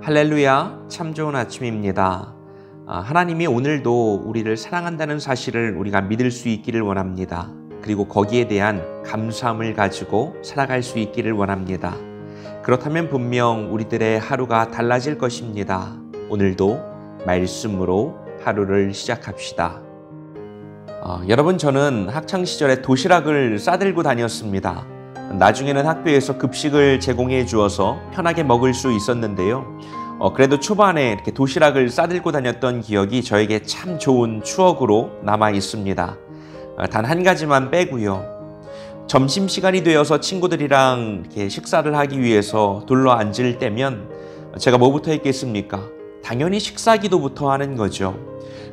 할렐루야, 참 좋은 아침입니다. 하나님이 오늘도 우리를 사랑한다는 사실을 우리가 믿을 수 있기를 원합니다. 그리고 거기에 대한 감사함을 가지고 살아갈 수 있기를 원합니다. 그렇다면 분명 우리들의 하루가 달라질 것입니다. 오늘도 말씀으로 하루를 시작합시다. 여러분, 저는 학창시절에 도시락을 싸들고 다녔습니다. 나중에는 학교에서 급식을 제공해 주어서 편하게 먹을 수 있었는데요. 그래도 초반에 이렇게 도시락을 싸들고 다녔던 기억이 저에게 참 좋은 추억으로 남아 있습니다. 단 한 가지만 빼고요. 점심시간이 되어서 친구들이랑 이렇게 식사를 하기 위해서 둘러 앉을 때면 제가 뭐부터 했겠습니까? 당연히 식사 기도부터 하는 거죠.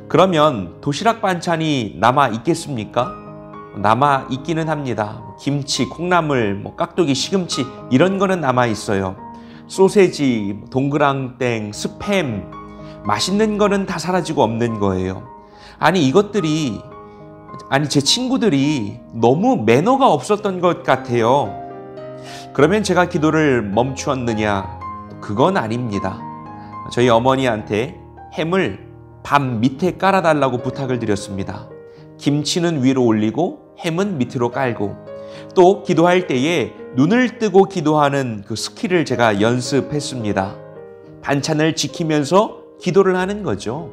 그러면 도시락 반찬이 남아 있겠습니까? 남아 있기는 합니다. 김치, 콩나물, 깍두기, 시금치 이런 거는 남아 있어요. 소세지, 동그랑땡, 스팸, 맛있는 거는 다 사라지고 없는 거예요. 제 친구들이 너무 매너가 없었던 것 같아요. 그러면 제가 기도를 멈추었느냐? 그건 아닙니다. 저희 어머니한테 햄을 밥 밑에 깔아달라고 부탁을 드렸습니다. 김치는 위로 올리고 햄은 밑으로 깔고, 또 기도할 때에 눈을 뜨고 기도하는 그 스킬을 제가 연습했습니다. 반찬을 지키면서 기도를 하는 거죠.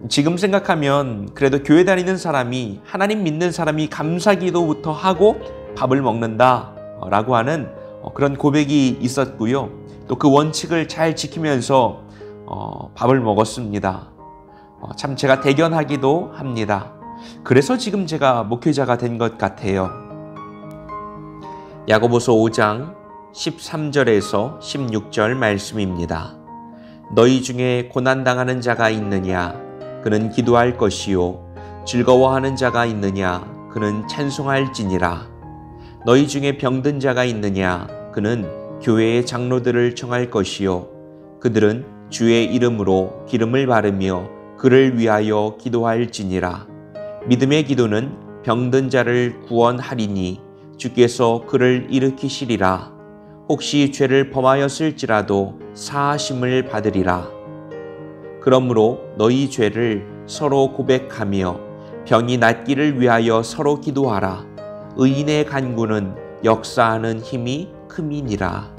지금 생각하면 그래도 교회 다니는 사람이, 하나님 믿는 사람이 감사기도부터 하고 밥을 먹는다라고 하는 그런 고백이 있었고요. 또 그 원칙을 잘 지키면서 밥을 먹었습니다. 참 제가 대견하기도 합니다. 그래서 지금 제가 목회자가 된 것 같아요. 야고보서 5장 13절에서 16절 말씀입니다. 너희 중에 고난당하는 자가 있느냐? 그는 기도할 것이요. 즐거워하는 자가 있느냐? 그는 찬송할지니라. 너희 중에 병든 자가 있느냐? 그는 교회의 장로들을 청할 것이요. 그들은 주의 이름으로 기름을 바르며 그를 위하여 기도할지니라. 믿음의 기도는 병든 자를 구원하리니 주께서 그를 일으키시리라. 혹시 죄를 범하였을지라도 사하심을 받으리라. 그러므로 너희 죄를 서로 고백하며 병이 낫기를 위하여 서로 기도하라. 의인의 간구는 역사하는 힘이 큼이니라.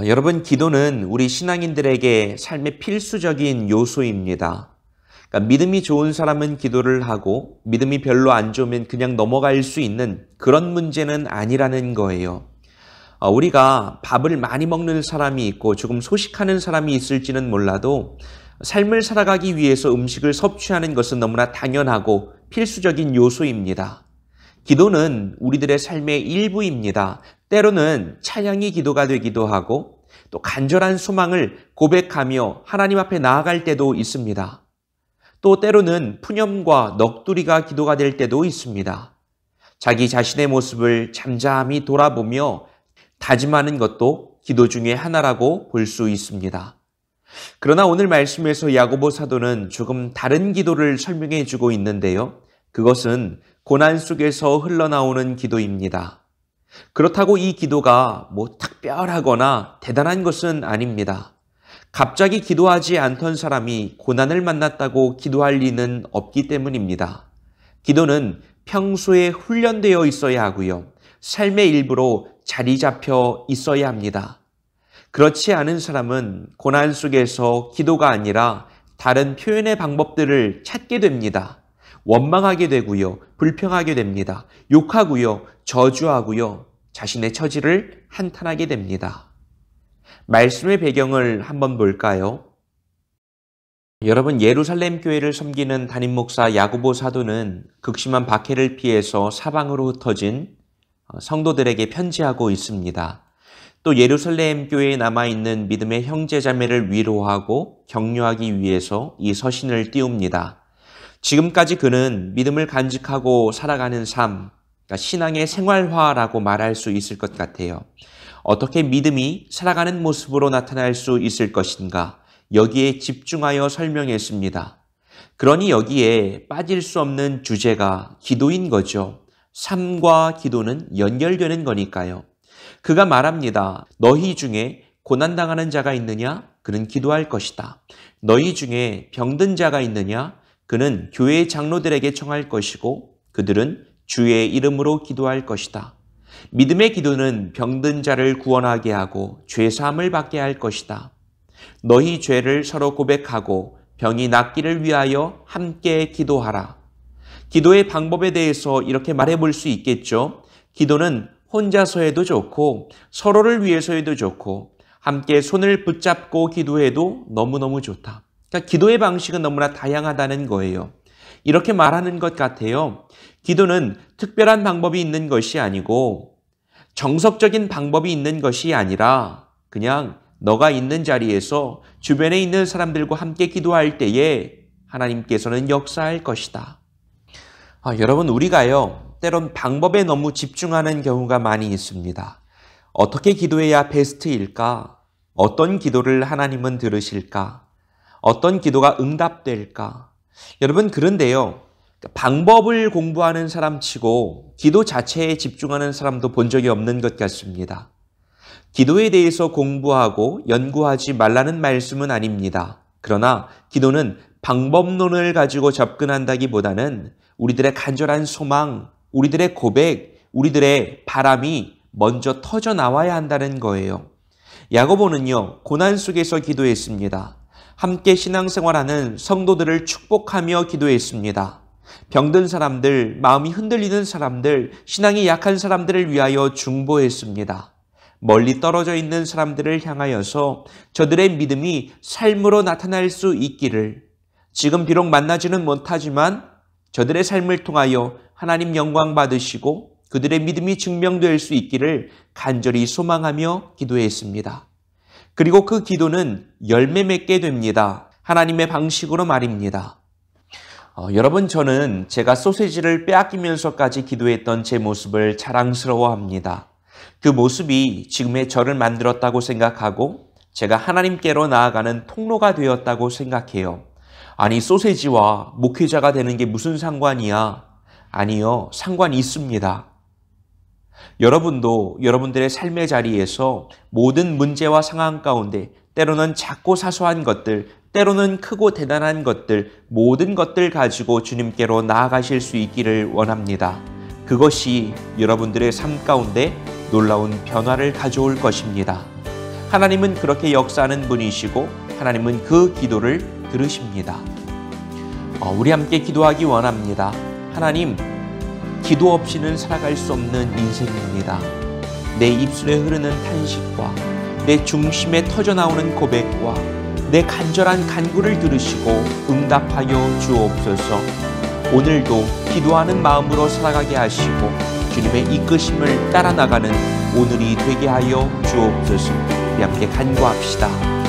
여러분, 기도는 우리 신앙인들에게 삶의 필수적인 요소입니다. 그러니까 믿음이 좋은 사람은 기도를 하고 믿음이 별로 안 좋으면 그냥 넘어갈 수 있는 그런 문제는 아니라는 거예요. 우리가 밥을 많이 먹는 사람이 있고 조금 소식하는 사람이 있을지는 몰라도 삶을 살아가기 위해서 음식을 섭취하는 것은 너무나 당연하고 필수적인 요소입니다. 기도는 우리들의 삶의 일부입니다. 때로는 찬양이 기도가 되기도 하고 또 간절한 소망을 고백하며 하나님 앞에 나아갈 때도 있습니다. 또 때로는 푸념과 넋두리가 기도가 될 때도 있습니다. 자기 자신의 모습을 잠잠히 돌아보며 다짐하는 것도 기도 중에 하나라고 볼 수 있습니다. 그러나 오늘 말씀에서 야고보 사도는 조금 다른 기도를 설명해 주고 있는데요. 그것은 고난 속에서 흘러나오는 기도입니다. 그렇다고 이 기도가 특별하거나 대단한 것은 아닙니다. 갑자기 기도하지 않던 사람이 고난을 만났다고 기도할 리는 없기 때문입니다. 기도는 평소에 훈련되어 있어야 하고요. 삶의 일부로 자리 잡혀 있어야 합니다. 그렇지 않은 사람은 고난 속에서 기도가 아니라 다른 표현의 방법들을 찾게 됩니다. 원망하게 되고요. 불평하게 됩니다. 욕하고요. 저주하고요. 자신의 처지를 한탄하게 됩니다. 말씀의 배경을 한번 볼까요? 여러분, 예루살렘 교회를 섬기는 담임 목사 야고보 사도는 극심한 박해를 피해서 사방으로 흩어진 성도들에게 편지하고 있습니다. 또 예루살렘 교회에 남아있는 믿음의 형제자매를 위로하고 격려하기 위해서 이 서신을 띄웁니다. 지금까지 그는 믿음을 간직하고 살아가는 삶, 그러니까 신앙의 생활화라고 말할 수 있을 것 같아요. 어떻게 믿음이 살아가는 모습으로 나타날 수 있을 것인가? 여기에 집중하여 설명했습니다. 그러니 여기에 빠질 수 없는 주제가 기도인 거죠. 삶과 기도는 연결되는 거니까요. 그가 말합니다. 너희 중에 고난당하는 자가 있느냐? 그는 기도할 것이다. 너희 중에 병든 자가 있느냐? 그는 교회의 장로들에게 청할 것이고 그들은 주의 이름으로 기도할 것이다. 믿음의 기도는 병든 자를 구원하게 하고 죄사함을 받게 할 것이다. 너희 죄를 서로 고백하고 병이 낫기를 위하여 함께 기도하라. 기도의 방법에 대해서 이렇게 말해볼 수 있겠죠. 기도는 혼자서 해도 좋고 서로를 위해서 해도 좋고 함께 손을 붙잡고 기도해도 너무너무 좋다. 그러니까 기도의 방식은 너무나 다양하다는 거예요. 이렇게 말하는 것 같아요. 기도는 특별한 방법이 있는 것이 아니고 정석적인 방법이 있는 것이 아니라 그냥 너가 있는 자리에서 주변에 있는 사람들과 함께 기도할 때에 하나님께서는 역사할 것이다. 여러분, 우리가요, 때론 방법에 너무 집중하는 경우가 많이 있습니다. 어떻게 기도해야 베스트일까? 어떤 기도를 하나님은 들으실까? 어떤 기도가 응답될까? 여러분, 그런데요, 방법을 공부하는 사람 치고 기도 자체에 집중하는 사람도 본 적이 없는 것 같습니다. 기도에 대해서 공부하고 연구하지 말라는 말씀은 아닙니다. 그러나 기도는 방법론을 가지고 접근한다기보다는 우리들의 간절한 소망, 우리들의 고백, 우리들의 바람이 먼저 터져 나와야 한다는 거예요. 야고보는요, 고난 속에서 기도했습니다. 함께 신앙생활하는 성도들을 축복하며 기도했습니다. 병든 사람들, 마음이 흔들리는 사람들, 신앙이 약한 사람들을 위하여 중보했습니다. 멀리 떨어져 있는 사람들을 향하여서 저들의 믿음이 삶으로 나타날 수 있기를, 지금 비록 만나지는 못하지만 저들의 삶을 통하여 하나님 영광 받으시고 그들의 믿음이 증명될 수 있기를 간절히 소망하며 기도했습니다. 그리고 그 기도는 열매 맺게 됩니다. 하나님의 방식으로 말입니다. 여러분, 저는 제가 소시지를 빼앗기면서까지 기도했던 제 모습을 자랑스러워합니다. 그 모습이 지금의 저를 만들었다고 생각하고 제가 하나님께로 나아가는 통로가 되었다고 생각해요. 아니, 소시지와 목회자가 되는 게 무슨 상관이야? 아니요, 상관이 있습니다. 여러분도 여러분들의 삶의 자리에서 모든 문제와 상황 가운데 때로는 작고 사소한 것들, 때로는 크고 대단한 것들, 모든 것들 가지고 주님께로 나아가실 수 있기를 원합니다. 그것이 여러분들의 삶 가운데 놀라운 변화를 가져올 것입니다. 하나님은 그렇게 역사하는 분이시고 하나님은 그 기도를 들으십니다. 우리 함께 기도하기 원합니다. 하나님, 기도 없이는 살아갈 수 없는 인생입니다. 내 입술에 흐르는 탄식과 내 중심에 터져나오는 고백과 내 간절한 간구를 들으시고 응답하여 주옵소서. 오늘도 기도하는 마음으로 살아가게 하시고 주님의 이끄심을 따라 나가는 오늘이 되게 하여 주옵소서. 우리 함께 간구합시다.